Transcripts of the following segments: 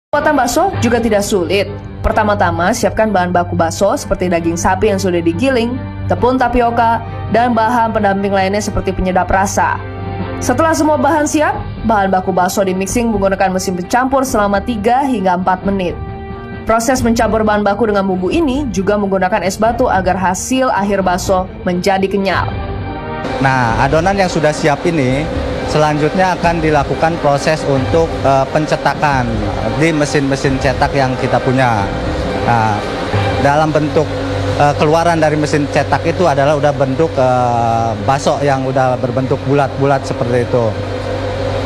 Pembuatan bakso juga tidak sulit. Pertama-tama, siapkan bahan baku bakso seperti daging sapi yang sudah digiling, tepung tapioka, dan bahan pendamping lainnya seperti penyedap rasa. Setelah semua bahan siap, bahan baku bakso dimixing menggunakan mesin pencampur selama 3 hingga 4 menit. Proses mencampur bahan baku dengan bumbu ini juga menggunakan es batu agar hasil akhir bakso menjadi kenyal. Nah, adonan yang sudah siap ini selanjutnya akan dilakukan proses untuk pencetakan di mesin-mesin cetak yang kita punya. Nah, dalam bentuk keluaran dari mesin cetak itu adalah udah bentuk bakso yang udah berbentuk bulat-bulat seperti itu.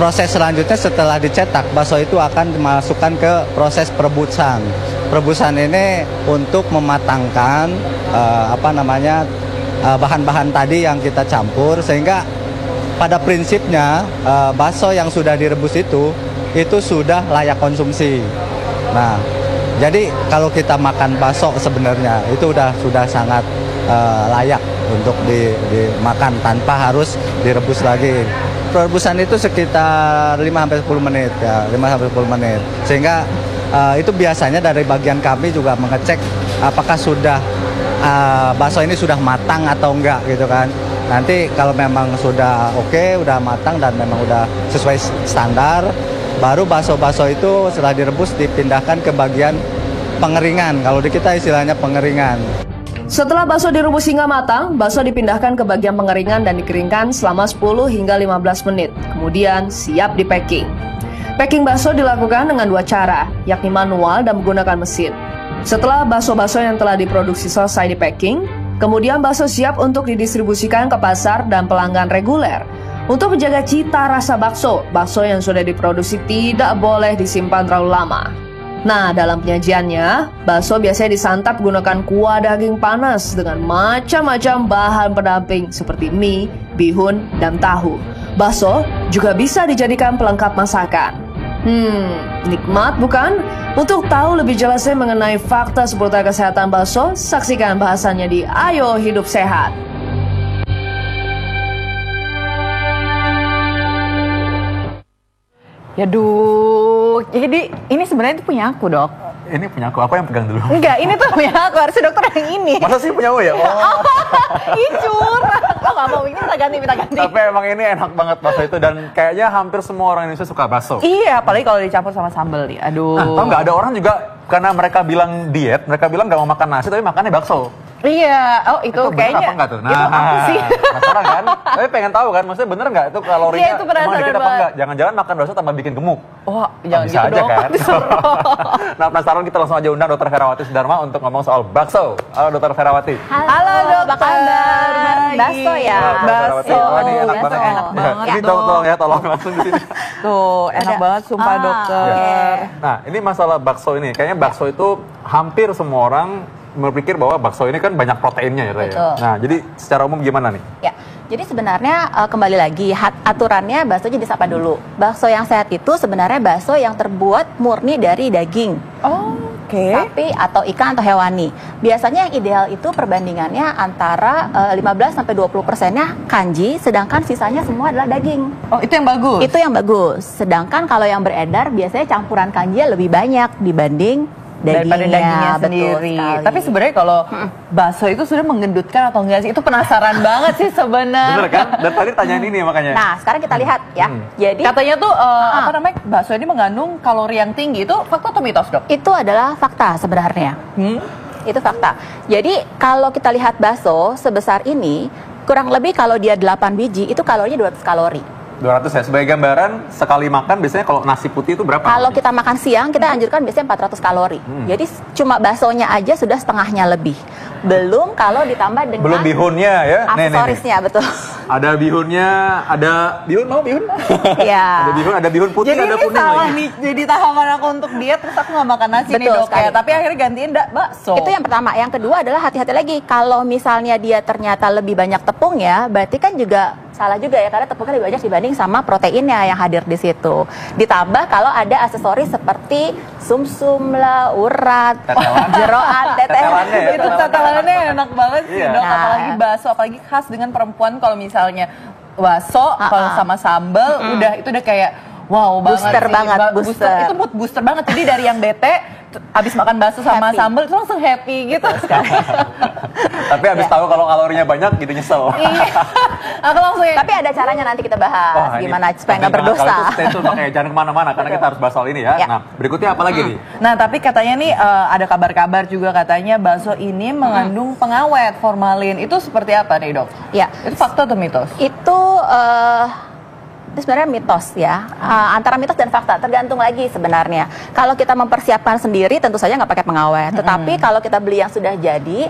Proses selanjutnya setelah dicetak, bakso itu akan dimasukkan ke proses perebusan. Perebusan ini untuk mematangkan bahan-bahan tadi yang kita campur, sehingga pada prinsipnya bakso yang sudah direbus itu sudah layak konsumsi. Nah, jadi kalau kita makan bakso sebenarnya itu sudah sangat layak untuk dimakan tanpa harus direbus lagi. Perebusan itu sekitar 5-10 menit ya, 5-10 menit. Sehingga itu biasanya dari bagian kami juga mengecek apakah sudah bakso ini sudah matang atau enggak gitu kan. Nanti kalau memang sudah oke, udah matang dan memang udah sesuai standar, baru bakso-bakso itu setelah direbus dipindahkan ke bagian pengeringan. Kalau di kita istilahnya pengeringan. Setelah bakso direbus hingga matang, bakso dipindahkan ke bagian pengeringan dan dikeringkan selama 10 hingga 15 menit. Kemudian siap di-packing. Packing bakso dilakukan dengan 2 cara, yakni manual dan menggunakan mesin. Setelah bakso-bakso yang telah diproduksi selesai di-packing, kemudian bakso siap untuk didistribusikan ke pasar dan pelanggan reguler. Untuk menjaga cita rasa bakso, bakso yang sudah diproduksi tidak boleh disimpan terlalu lama. Nah, dalam penyajiannya, bakso biasanya disantap menggunakan kuah daging panas dengan macam-macam bahan pendamping seperti mie, bihun, dan tahu. Bakso juga bisa dijadikan pelengkap masakan. Nikmat bukan? Untuk tahu lebih jelasnya mengenai fakta seputar kesehatan bakso, saksikan bahasannya di Ayo Hidup Sehat. Yaduh, jadi ini sebenarnya itu punya aku, Dok. Ini punya aku, apa yang pegang dulu? Enggak, ini tuh punya aku, harusnya dokter yang ini. Masa sih punya aku ya? Oh. Icur. Oh gak mau, ini minta ganti. Tapi emang ini enak banget bakso itu, dan kayaknya hampir semua orang Indonesia suka bakso. Iya, apalagi kalau dicampur sama sambal nih, aduh. Nah, tau nggak, ada orang juga, karena mereka bilang diet, mereka bilang nggak mau makan nasi, tapi makannya bakso. Iya, oh itu kayaknya. Apa enggak tuh? Nah, itu apa sih? penasaran kan? Tapi pengen tahu kan, maksudnya bener nggak itu kalorinya? Iya, itu emang dikit apa enggak? Jangan-jangan makan bakso tambah bikin gemuk. Oh, jangan bisa gitu aja dong. Kan? Nah, penasaran, kita langsung aja undang Dr. Ferawati Sudarma untuk ngomong soal bakso. Halo Dr. Ferawati. Halo Dok, apa kabar? Bakso ya? Bakso. Wah, ini enak banget. Enak banget. Ini tolong ya, tolong langsung di sini. Tuh, enak banget sumpah dokter. Nah, ini masalah bakso ini. Kayaknya bakso itu hampir semua orang berpikir bahwa bakso ini kan banyak proteinnya ya, Raya. Nah, jadi secara umum gimana nih? Ya, jadi sebenarnya kembali lagi aturannya bakso jadi apa dulu. Bakso yang sehat itu sebenarnya bakso yang terbuat murni dari daging. Oh, oke. Sapi atau ikan atau hewani. Biasanya yang ideal itu perbandingannya antara 15-20%-nya kanji, sedangkan sisanya semua adalah daging. Oh, itu yang bagus? Itu yang bagus. Sedangkan kalau yang beredar biasanya campuran kanjinya lebih banyak dibanding daripada dagingnya sendiri. Tapi sebenarnya kalau bakso itu sudah menggendutkan atau enggak sih? Itu penasaran banget sih sebenarnya. Bener kan? Dan tadi tanyain ini makanya. Nah, sekarang kita lihat ya. Jadi katanya tuh bakso ini mengandung kalori yang tinggi. Itu fakta atau mitos, Dok? Itu adalah fakta sebenarnya. Itu fakta. Jadi kalau kita lihat bakso sebesar ini, kurang lebih kalau dia 8 biji itu kalorinya 200 kalori. 200 ya, sebagai gambaran sekali makan biasanya kalau nasi putih itu berapa? Kalau kita makan siang kita anjurkan biasanya 400 kalori. Jadi cuma baksonya aja sudah setengahnya lebih. Belum kalau ditambah dengan belum bihunnya ya. Aksesorisnya betul. Ada bihunnya, ada bihun, mau bihun? Iya. Ada bihun putih, jadi ada ini kuning salah lagi. nih, jadi tahapan aku untuk diet terus aku nggak makan nasi nih, Dok. Tapi akhirnya gantiin bakso. Itu yang pertama. Yang kedua adalah hati-hati lagi. Kalau misalnya dia ternyata lebih banyak tepung ya, berarti kan juga salah juga ya, karena tepungnya lebih banyak dibanding sama proteinnya yang hadir di situ. Ditambah kalau ada aksesoris seperti sumsum lah, urat, jeroan, tetelan. Itu tetelannya enak banget sih, Dok. Nah, apalagi bakso, apalagi khas dengan perempuan. Kalau misalnya bakso kalau sama sambal udah itu udah kayak Wow, Booster sih. banget, booster. Itu mood booster banget. Jadi dari yang bete, abis makan bakso sama sambal itu langsung happy gitu. Tapi abis tahu kalau kalorinya banyak gitu nyesel. Iya. Aku langsung Tapi ada caranya nanti kita bahas Wah, ini gimana supaya nggak penting banget. berdosa. Kalau itu stay tune, makanya jangan kemana-mana karena kita harus bahas soal ini ya. Ya. Nah, berikutnya apa lagi nih? Nah, tapi katanya nih ada kabar-kabar juga katanya bakso ini mengandung pengawet formalin. Itu seperti apa nih, Dok? Ya. Itu fakta atau mitos? Itu sebenarnya mitos ya, antara mitos dan fakta tergantung lagi sebenarnya. Kalau kita mempersiapkan sendiri tentu saja nggak pakai pengawet, tetapi kalau kita beli yang sudah jadi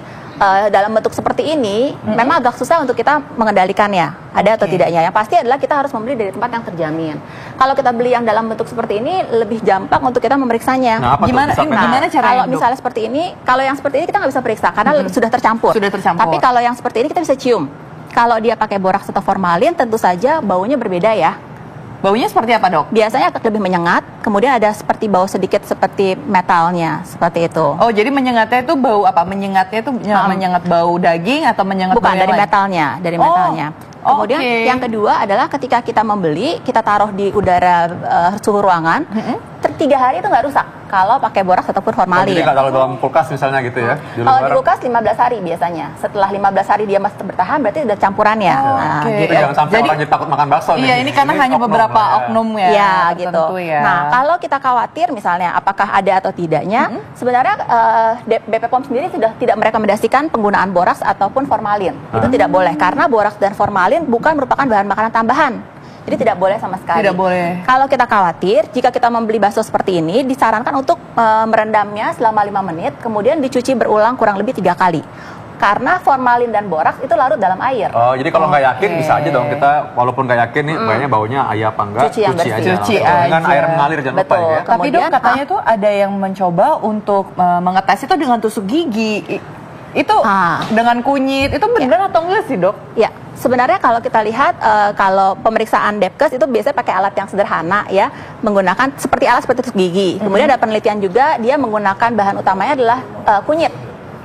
dalam bentuk seperti ini, memang agak susah untuk kita mengendalikannya, ada atau tidaknya. Yang pasti adalah kita harus membeli dari tempat yang terjamin. Kalau kita beli yang dalam bentuk seperti ini, lebih gampang untuk kita memeriksanya. Nah, apa tuh? Gimana caranya? Kalau Dok? misalnya seperti ini, kalau yang seperti ini kita nggak bisa periksa karena sudah tercampur. Sudah tercampur. Tapi kalau yang seperti ini kita bisa cium. Kalau dia pakai boraks atau formalin, tentu saja baunya berbeda ya. Baunya seperti apa, Dok? Biasanya lebih menyengat, kemudian ada seperti bau sedikit seperti metalnya, seperti itu. Oh, jadi menyengatnya itu bau apa? Menyengatnya itu menyengat bau daging atau menyengat Bukan, bau dari yang lain? metalnya, dari Oh, metalnya. Kemudian oke. yang kedua adalah ketika kita membeli, kita taruh di udara suhu ruangan, 3 hari itu nggak rusak kalau pakai boraks ataupun formalin. Jadi kalau dalam kulkas misalnya gitu ya. Kalau di kulkas 15 hari biasanya. Setelah 15 hari dia masih bertahan, berarti udah campurannya. Nah, oke. Itu jangan sampai Jadi- orang jadi takut makan bakso nih. Iya, ini karena hanya oknum, beberapa ya. oknum ya. Ya, gitu. tertentu ya. Nah, kalau kita khawatir misalnya apakah ada atau tidaknya, sebenarnya BP POM sendiri sudah tidak merekomendasikan penggunaan boraks ataupun formalin. Itu tidak boleh karena boraks dan formalin bukan merupakan bahan makanan tambahan. Jadi tidak boleh sama sekali. Tidak boleh. Kalau kita khawatir, jika kita membeli bakso seperti ini, disarankan untuk merendamnya selama 5 menit, kemudian dicuci berulang kurang lebih 3 kali. Karena formalin dan boraks itu larut dalam air. Oh, jadi kalau nggak yakin Oke. bisa aja dong kita, walaupun nggak yakin nih, kayaknya baunya ayah apa enggak, Cuci yang bersih. aja. Cuci langsung. Dengan aja. air mengalir jangan lupa Betul. ya. Tapi, Dok, Kemudian, katanya tuh ada yang mencoba untuk mengetes itu dengan tusuk gigi. Itu dengan kunyit. Itu benar atau enggak sih, Dok? Ya, sebenarnya kalau kita lihat kalau pemeriksaan Depkes itu biasanya pakai alat yang sederhana ya, menggunakan seperti alat seperti tusuk gigi. Kemudian ada penelitian juga dia menggunakan bahan utamanya adalah kunyit.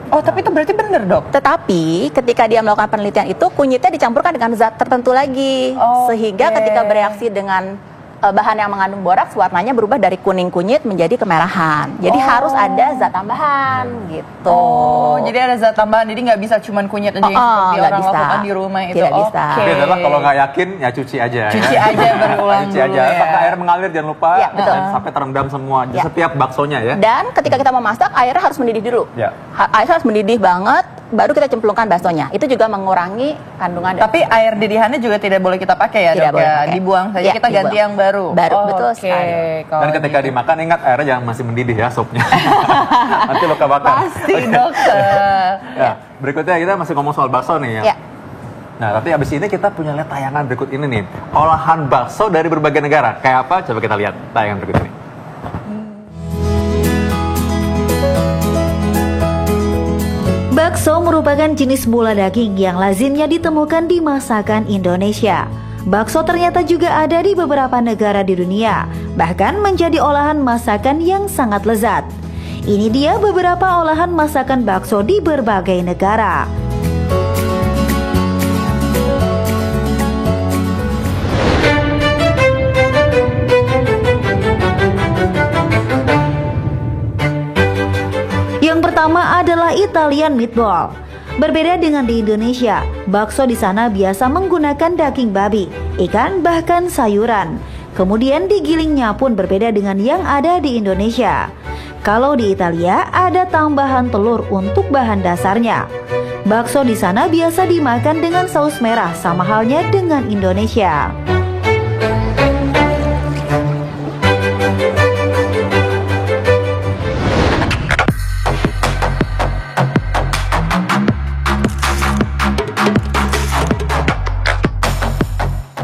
Oh, tapi itu berarti benar, Dok? Tetapi ketika dia melakukan penelitian itu kunyitnya dicampurkan dengan zat tertentu lagi, Oke. sehingga ketika bereaksi dengan bahan yang mengandung boraks, warnanya berubah dari kuning kunyit menjadi kemerahan. Jadi harus ada zat tambahan gitu. Oh, jadi ada zat tambahan. Jadi nggak bisa cuman kunyit aja yang seperti nggak orang bisa. lakukan di rumah itu. Tidak bisa. Oke. Tapi adalah kalau nggak yakin ya cuci aja. Cuci ya. aja berulang Cuci aja. dulu ya. Pakai air mengalir jangan lupa. Ya, betul. Dan sampai terendam semua. Ya. Setiap baksonya ya. Dan ketika kita memasak, airnya harus mendidih dulu. Ya. Airnya harus mendidih banget, baru kita cemplungkan baksonya. Itu juga mengurangi kandungan. Tapi air didihannya juga tidak boleh kita pakai ya, Tidak Dok, boleh ya? pakai. Dibuang saja, Ya, kita ganti dibuang. yang baru. Baru, betul oke. sekali. Kalau Dan ketika gitu. dimakan ingat airnya jangan masih mendidih ya supnya. Nanti luka bakar. Pasti, Oke. dokter. Ya, berikutnya kita masih ngomong soal bakso nih ya. Ya. Nah, tapi abis ini kita punya lihat tayangan berikut ini nih. Olahan bakso dari berbagai negara. Kayak apa? Coba kita lihat tayangan berikut ini. Bakso merupakan jenis bola daging yang lazimnya ditemukan di masakan Indonesia. Bakso ternyata juga ada di beberapa negara di dunia, bahkan menjadi olahan masakan yang sangat lezat. Ini dia beberapa olahan masakan bakso di berbagai negara. Yang pertama adalah Italian meatball. Berbeda dengan di Indonesia, bakso di sana biasa menggunakan daging babi, ikan, bahkan sayuran. Kemudian digilingnya pun berbeda dengan yang ada di Indonesia. Kalau di Italia ada tambahan telur untuk bahan dasarnya. Bakso di sana biasa dimakan dengan saus merah, sama halnya dengan Indonesia.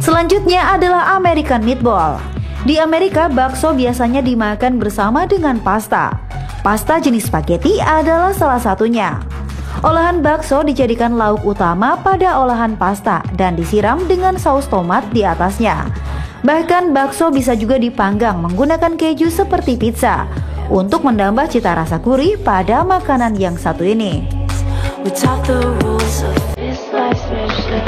Selanjutnya adalah American meatball. Di Amerika, bakso biasanya dimakan bersama dengan pasta. Pasta jenis spaghetti adalah salah satunya. Olahan bakso dijadikan lauk utama pada olahan pasta dan disiram dengan saus tomat di atasnya. Bahkan bakso bisa juga dipanggang menggunakan keju seperti pizza untuk menambah cita rasa gurih pada makanan yang satu ini. We taught the rules of this life's mission.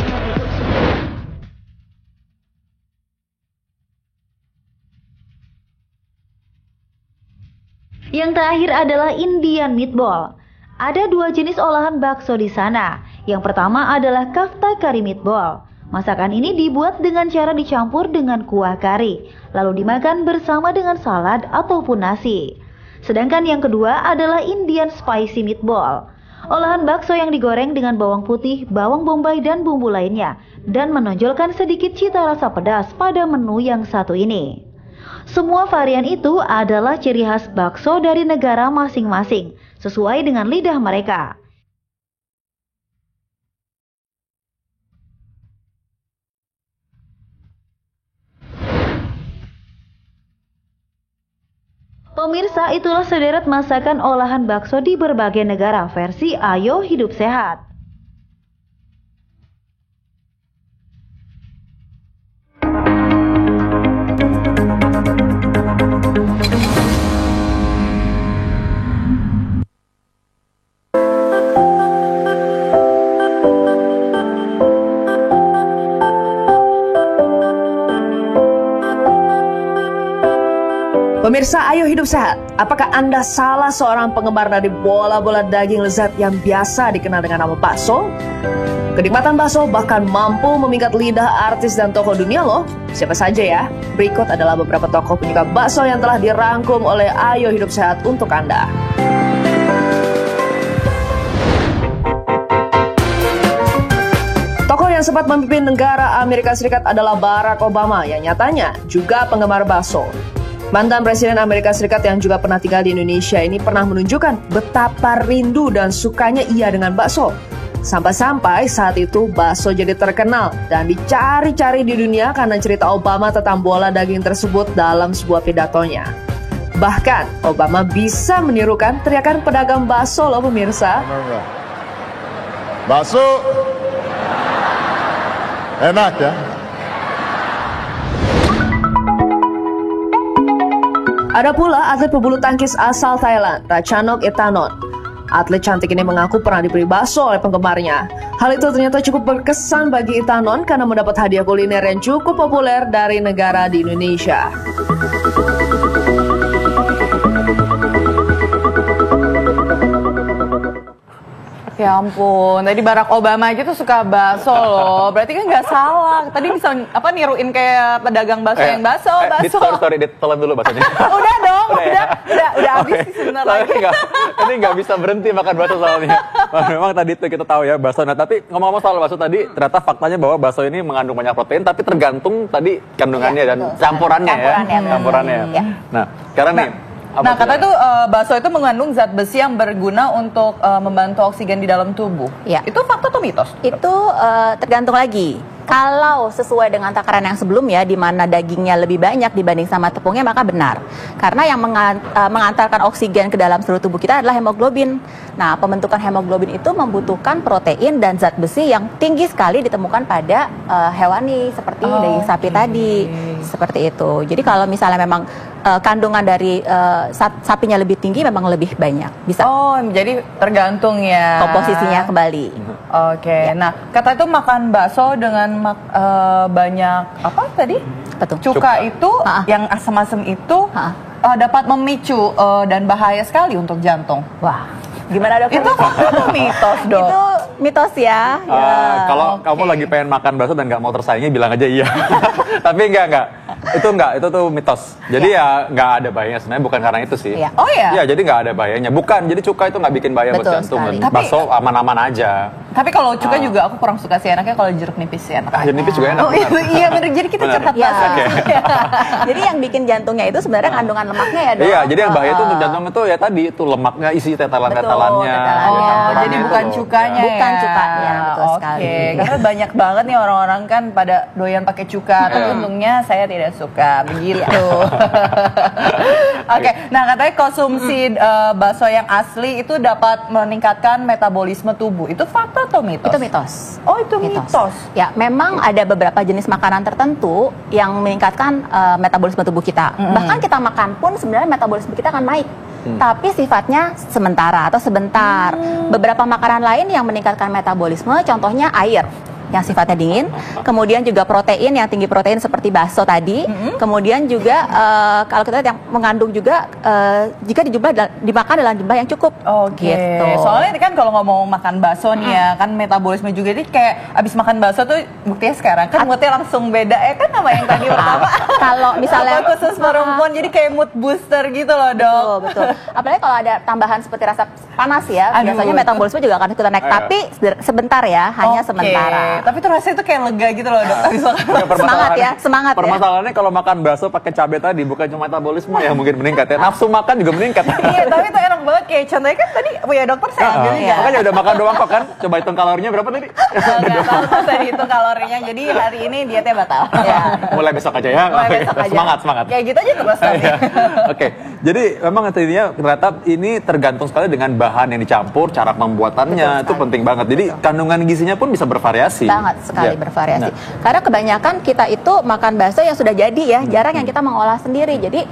Yang terakhir adalah Indian meatball. Ada 2 jenis olahan bakso di sana. Yang pertama adalah kafta kari meatball. Masakan ini dibuat dengan cara dicampur dengan kuah kari, lalu dimakan bersama dengan salad ataupun nasi. Sedangkan yang kedua adalah Indian spicy meatball. Olahan bakso yang digoreng dengan bawang putih, bawang bombay dan bumbu lainnya, dan menonjolkan sedikit cita rasa pedas pada menu yang satu ini. Semua varian itu adalah ciri khas bakso dari negara masing-masing, sesuai dengan lidah mereka. Pemirsa, itulah sederet masakan olahan bakso di berbagai negara versi Ayo Hidup Sehat. Pemirsa Ayo Hidup Sehat, apakah Anda salah seorang penggemar dari bola-bola daging lezat yang biasa dikenal dengan nama bakso? Kenikmatan bakso bahkan mampu memikat lidah artis dan tokoh dunia loh. Siapa saja ya? Berikut adalah beberapa tokoh penyuka bakso yang telah dirangkum oleh Ayo Hidup Sehat untuk Anda. Tokoh yang sempat memimpin negara Amerika Serikat adalah Barack Obama yang nyatanya juga penggemar bakso. Mantan Presiden Amerika Serikat yang juga pernah tinggal di Indonesia ini pernah menunjukkan betapa rindu dan sukanya ia dengan bakso. Sampai-sampai saat itu bakso jadi terkenal dan dicari-cari di dunia karena cerita Obama tentang bola daging tersebut dalam sebuah pidatonya. Bahkan Obama bisa menirukan teriakan pedagang bakso loh pemirsa. Bakso enak ya. Ada pula atlet pebulu tangkis asal Thailand, Ratchanok Itanon. Atlet cantik ini mengaku pernah diberi bakso oleh penggemarnya. Hal itu ternyata cukup berkesan bagi Itanon karena mendapat hadiah kuliner yang cukup populer dari negara di Indonesia. Ya ampun, tadi Barack Obama aja tuh suka bakso loh. Berarti kan nggak salah. Tadi bisa niruin kayak pedagang bakso yang bakso. Sorry, ditelan dulu baksonya. Udah dong, udah habis sih sebentar lagi. Ini nggak bisa berhenti makan bakso soalnya. Memang tadi itu kita tahu ya bakso. Nah tapi ngomong-ngomong soal bakso tadi, ternyata faktanya bahwa bakso ini mengandung banyak protein, tapi tergantung tadi kandungannya dan campurannya ya. Campurannya. Nah sekarang nih. Nah, kata itu bakso itu mengandung zat besi yang berguna untuk membantu oksigen di dalam tubuh. Ya. Itu fakta atau mitos? Itu tergantung lagi. Kalau sesuai dengan takaran yang sebelumnya, di mana dagingnya lebih banyak dibanding sama tepungnya, maka benar. Karena yang mengantarkan oksigen ke dalam seluruh tubuh kita adalah hemoglobin. Nah, pembentukan hemoglobin itu membutuhkan protein dan zat besi yang tinggi sekali ditemukan pada hewani, seperti daging sapi tadi. Seperti itu. Jadi kalau misalnya memang kandungan dari sapinya lebih tinggi, memang lebih banyak. Bisa. Oh, jadi tergantung ya. Komposisinya kembali. Oke. Ya. Nah, kata itu makan bakso dengan banyak apa tadi? Betul. Cuka itu yang asam-asam itu dapat memicu dan bahaya sekali untuk jantung. Wah, gimana dokter? Itu mitos dong. Itu mitos ya. Kalau kamu lagi pengen makan bakso dan nggak mau tersaingi, bilang aja iya. Tapi enggak. Itu tuh mitos. Jadi ya nggak ada bahayanya sebenarnya, bukan karena itu sih. Ya. Oh ya? Iya, jadi nggak ada bahayanya. Bukan, jadi cuka itu nggak bikin bahaya buat Betul jantung. sekali. Bakso aman-aman aja. Tapi kalau cuka juga aku kurang suka sih, enaknya kalau jeruk nipis sih enak. Jeruk nipis juga enak. Oh iya benar. Jadi kita Benar. catat Ya. bakso. Jadi yang bikin jantungnya itu sebenarnya kandungan lemaknya ya dok. Iya, jadi yang bahaya itu untuk jantung itu ya tadi itu lemaknya, isi tetelan-tetelannya. Betul, tetelannya. Jadi bukan cukanya. Bukan ya. cukanya, betul sekali. Oke, karena banyak banget nih orang-orang kan pada doyan pakai cuka, tapi untungnya saya tidak suka begitu. Oke, nah katanya konsumsi bakso yang asli itu dapat meningkatkan metabolisme tubuh. Itu fakta atau mitos? Itu mitos. Oh, itu mitos. Ya, memang ada beberapa jenis makanan tertentu yang meningkatkan metabolisme tubuh kita. Bahkan kita makan pun sebenarnya metabolisme kita akan naik. Tapi sifatnya sementara atau sebentar. Beberapa makanan lain yang meningkatkan metabolisme, contohnya air. yang sifatnya dingin, kemudian juga protein yang tinggi protein seperti bakso tadi, kemudian juga kalau kita lihat yang mengandung juga jika dimakan dalam jumlah yang cukup. Gitu. Soalnya ini kan kalau ngomong makan bakso nih ya, kan metabolisme juga ini kayak abis makan bakso tuh buktinya sekarang kan moodnya langsung beda ya kan sama yang tadi pertama. Kalau misalnya khusus perempuan jadi kayak mood booster gitu loh dok. Betul. Apalagi kalau ada tambahan seperti rasa panas ya, biasanya betul. metabolisme juga akan ikutan naik. Tapi sebentar ya, hanya sementara. Tapi tuh rasanya tuh kayak lega gitu loh dok. Abis makan bakso. Semangat ya, semangat ya. Permasalahannya kalau makan bakso pakai cabai tadi bukan cuma metabolisme ya mungkin meningkat ya, nafsu makan juga meningkat. Iya, tapi itu enak banget kayak contohnya kan tadi punya dokter saya ambil juga. Makanya udah makan doang kok kan, coba hitung kalorinya berapa tadi? Nggak tahu tuh tadi itu kalorinya, jadi hari ini dietnya batal. Ya. Mulai besok aja ya. Mulai besok aja. Semangat. Kayak gitu aja terus tadi. Oke, jadi memang intinya ternyata ini tergantung sekali dengan bahan yang dicampur, cara pembuatannya itu penting banget. Jadi kandungan gizinya pun bisa bervariasi. Banget sekali Ya. bervariasi. Nah. Karena kebanyakan kita itu makan bakso yang sudah jadi ya, jarang yang kita mengolah sendiri. Jadi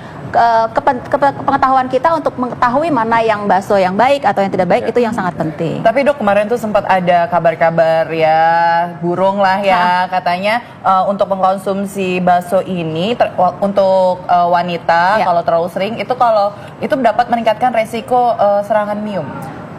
pengetahuan kita untuk mengetahui mana yang bakso yang baik atau yang tidak baik itu yang sangat penting. Tapi dok kemarin tuh sempat ada kabar-kabar ya burung lah ya katanya untuk mengkonsumsi bakso ini untuk wanita kalau terlalu sering itu dapat meningkatkan resiko serangan miom.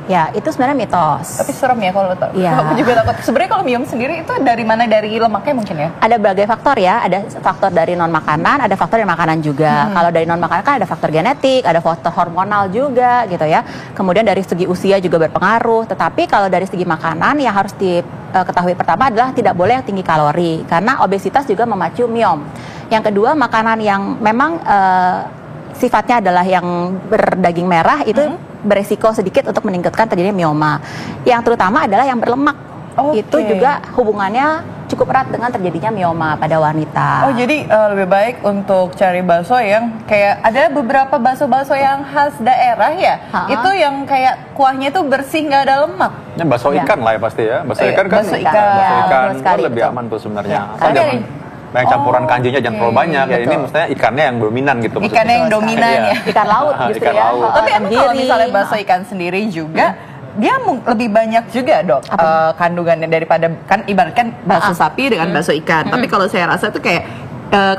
Ya, itu sebenarnya mitos. Tapi serem ya kalau tahu. Iya. Aku juga takut. Sebenarnya kalau miom sendiri itu dari mana? Dari lemaknya mungkin ya? Ada berbagai faktor ya, ada faktor dari non makanan, ada faktor dari makanan juga. Kalau dari non makanan kan ada faktor genetik, ada faktor hormonal juga gitu ya. Kemudian dari segi usia juga berpengaruh. Tetapi kalau dari segi makanan yang harus diketahui pertama adalah tidak boleh yang tinggi kalori karena obesitas juga memacu miom. Yang kedua makanan yang memang sifatnya adalah yang berdaging merah itu beresiko sedikit untuk meningkatkan terjadinya mioma. Yang terutama adalah yang berlemak. Itu juga hubungannya cukup erat dengan terjadinya mioma pada wanita. Oh jadi lebih baik untuk cari bakso yang kayak ada beberapa bakso-bakso yang khas daerah ya. Itu yang kayak kuahnya itu bersih nggak ada lemak. Ya, bakso ikan lah ya pasti ya. Bakso ikan kan bakso ikan. Betul sekali, betul. lebih aman tuh sebenarnya. Ya, Asal karena jangan yang campuran kanjinya jangan terlalu banyak ya. Ini maksudnya ikannya yang dominan gitu. Ikannya yang dominan ya. Ikan laut justru Ikan ya. laut. Tapi emang kalau misalnya bakso ikan sendiri juga dia lebih banyak juga dok kandungannya daripada kan ibaratkan bakso sapi dengan bakso ikan. Tapi kalau saya rasa tuh kayak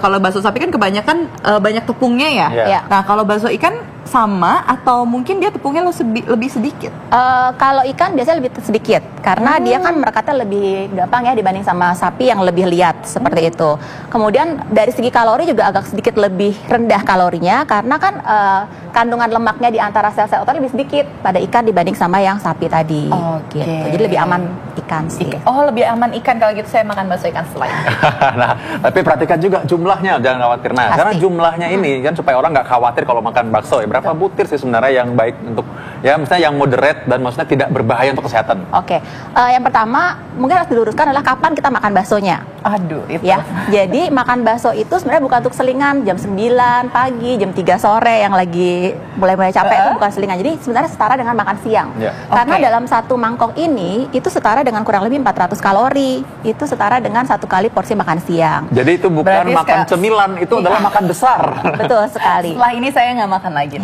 kalau bakso sapi kan kebanyakan banyak tepungnya ya. Iya. Nah kalau bakso ikan sama atau mungkin dia tepungnya lebih sedikit? Kalau ikan biasanya lebih sedikit karena dia kan merekatnya lebih gampang ya dibanding sama sapi yang lebih liat seperti itu. Kemudian dari segi kalori juga agak sedikit lebih rendah kalorinya karena kan kandungan lemaknya di antara sel-sel otot lebih sedikit pada ikan dibanding sama yang sapi tadi. Gitu. Jadi lebih aman ikan sih. Lebih aman ikan kalau gitu saya makan bakso ikan selain. Nah, tapi perhatikan juga jumlahnya, jangan khawatir. Nah, Pasti. karena jumlahnya ini kan supaya orang nggak khawatir kalau makan bakso ya. Berapa butir sih sebenarnya yang baik untuk ya misalnya yang moderate dan maksudnya tidak berbahaya untuk kesehatan? Oke. Yang pertama mungkin harus diluruskan adalah kapan kita makan baksonya. Aduh, itu. Ya, jadi makan bakso itu sebenarnya bukan untuk selingan jam 9 pagi, jam 3 sore yang lagi mulai capek itu bukan selingan. Jadi sebenarnya setara dengan makan siang. Karena dalam satu mangkok ini itu setara dengan kurang lebih 400 kalori. Itu setara dengan satu kali porsi makan siang. Jadi itu bukan Berarti makan cemilan, itu adalah makan besar. Betul sekali. Setelah ini saya nggak makan lagi.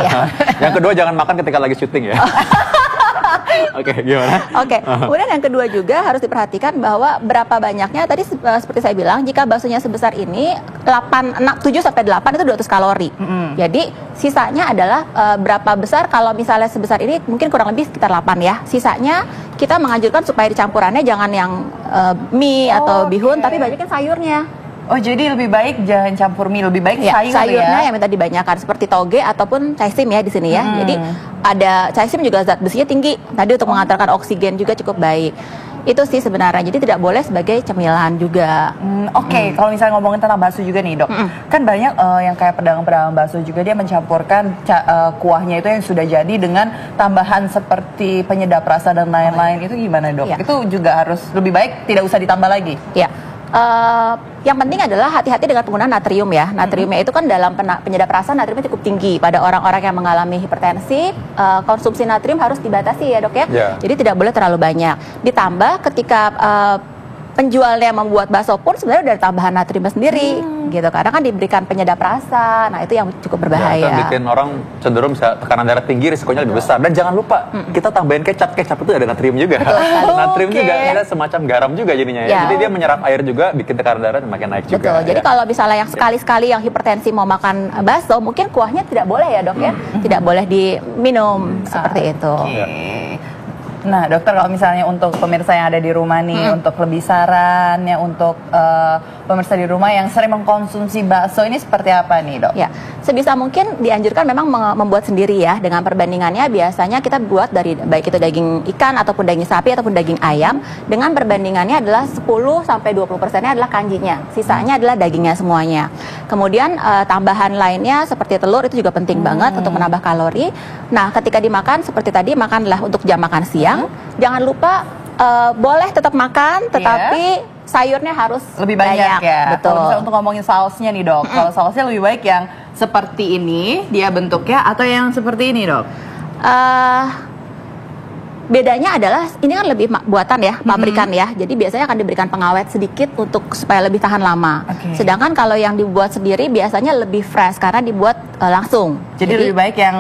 Yang kedua jangan makan ketika lagi syuting ya. Oke, gimana? Oke, kemudian yang kedua juga harus diperhatikan bahwa berapa banyaknya tadi seperti saya bilang jika baksonya sebesar ini 7 sampai 8 itu 200 kalori. Jadi sisanya adalah berapa besar kalau misalnya sebesar ini mungkin kurang lebih sekitar 8 ya. Sisanya kita menganjurkan supaya dicampurannya jangan yang mie atau bihun tapi banyakin sayurnya. Oh jadi lebih baik jangan campur mie, lebih baik sayurnya ya? yang minta dibanyakan seperti toge ataupun caisim ya di sini ya. Jadi ada caisim juga zat besinya tinggi tadi untuk mengantarkan oksigen juga cukup baik. Itu sih sebenarnya, jadi tidak boleh sebagai cemilan juga. Oke, kalau misalnya ngomongin tentang bakso juga nih dok, kan banyak yang kayak pedagang-pedagang bakso juga dia mencampurkan kuahnya itu yang sudah jadi dengan tambahan seperti penyedap rasa dan lain-lain. Itu gimana dok? Itu juga harus lebih baik tidak usah ditambah lagi? Ya. Yang penting adalah hati-hati dengan penggunaan natrium ya. Natriumnya itu kan dalam penyedap rasa natriumnya cukup tinggi pada orang-orang yang mengalami hipertensi. Konsumsi natrium harus dibatasi ya dok ya. Jadi tidak boleh terlalu banyak. Ditambah ketika penjualnya membuat bakso pun sebenarnya udah ada tambahan natrium sendiri gitu, karena kan diberikan penyedap rasa. Nah itu yang cukup berbahaya. Itu bikin orang cenderung bisa tekanan darah tinggi, risikonya lebih besar. Dan jangan lupa kita tambahin kecap itu ada natrium juga. Natrium juga ada semacam garam juga jadinya ya. Jadi dia menyerap air juga, bikin tekanan darah makin naik juga. Betul. Jadi kalau misalnya yang sekali-sekali yang hipertensi mau makan bakso, mungkin kuahnya tidak boleh ya dok ya, tidak boleh diminum seperti itu. Nah dokter, kalau misalnya untuk pemirsa yang ada di rumah nih, untuk lebih saran ya untuk pemirsa di rumah yang sering mengkonsumsi bakso ini seperti apa nih dok? Ya, sebisa mungkin dianjurkan memang membuat sendiri ya. Dengan perbandingannya biasanya kita buat dari baik itu daging ikan ataupun daging sapi ataupun daging ayam. Dengan perbandingannya adalah 10-20%-nya adalah kanjinya, sisanya adalah dagingnya semuanya. Kemudian tambahan lainnya seperti telur itu juga penting banget untuk menambah kalori. Nah, ketika dimakan seperti tadi, makanlah untuk jam makan siang. Jangan lupa boleh tetap makan, tetapi sayurnya harus lebih banyak ya. Betul. Kalau misalnya untuk ngomongin sausnya nih dok, kalau sausnya lebih baik yang seperti ini dia bentuknya atau yang seperti ini dok? Bedanya adalah ini kan lebih buatan ya, pabrikan ya. Jadi biasanya akan diberikan pengawet sedikit untuk supaya lebih tahan lama. Sedangkan kalau yang dibuat sendiri biasanya lebih fresh karena dibuat langsung. Jadi lebih baik yang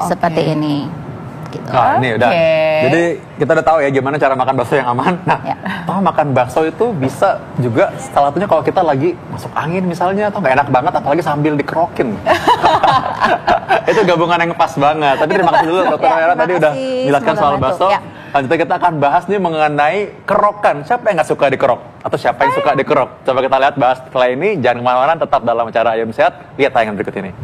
seperti ini. Gitu. Nah ini udah, jadi kita udah tahu ya gimana cara makan bakso yang aman. Nah, makan bakso itu bisa juga salah satunya kalau kita lagi masuk angin misalnya, atau nggak enak banget, apalagi sambil dikerokin. Itu gabungan yang pas banget. Tadi terima kasih dulu Dokter Hera tadi udah jelaskan soal bakso. Lanjutnya kita akan bahas nih mengenai kerokan. Siapa yang nggak suka dikerok? Atau siapa yang suka dikerok? Coba kita lihat bahas setelah ini. Jangan kemana-mana, tetap dalam acara Ayam Sehat. Lihat tayangan berikut ini.